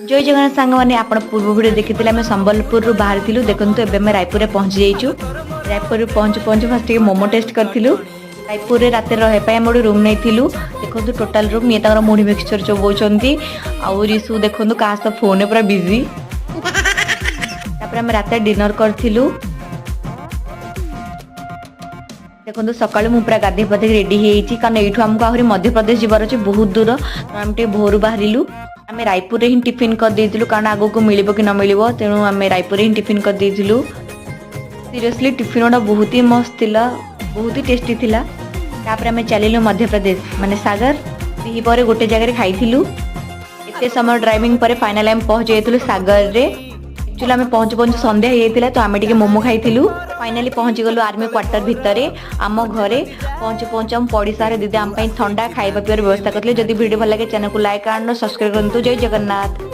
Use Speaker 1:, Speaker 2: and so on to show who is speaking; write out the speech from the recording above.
Speaker 1: जय जगन्नाथ सांग मैंने आप पूर्व वीडियो देखी आम संबलपुर बाहरी देखो एवं रायपुर पहुँची जाइए। रायपुर पहुँचु पहुँचु फास्ट मोमो टेस्ट करूँ। रायपुर रात रही गोटे रूम नहीं देखो टोटाल रूम ये मुढ़ी मिक्सचर चौबौंती आउ रिसु देखो क्या सब फोन पूरा बिजी। आम रात डिनर करूँ देखो सकाळु मु पूरा गाधे पाधे रेडी होती कारण यू आमको आहरी मध्य प्रदेश जीवार अच्छे बहुत दूर आम टे भोर बाहरिलु। आम रायपुर ही टिफिन करदेलु कारण आगो को मिल कि न मिल तेणु आम रायपुर ही टिफिन करदेलु। सीरियसली टिफिन गुड़ा बहुत ही मस्त थिला बहुत ही टेस्टी थिला। तापर आम चलिलु मध्य प्रदेश माने सागर दीपर गोटे जगह खाइलु। एते समय ड्राइविंग पर फाइनल आम पहुँच जाइलु सागर रे। एक्चुअली आम पहुँचु पहुँचु संध्या होता तो आम टे मोमो खाइलु। फाइनाली पहुँची गलु आर्मी क्वार्टर भितर आम घरे पहुँचु पहुँचु आम पड़िशार दीदी आम ठंडा खाଇବା पिबार व्यवस्था करते। जदि वीडियो भल लगे चैनल को लाइक एंड सब्सक्राइब करूँ। जय जगन्नाथ।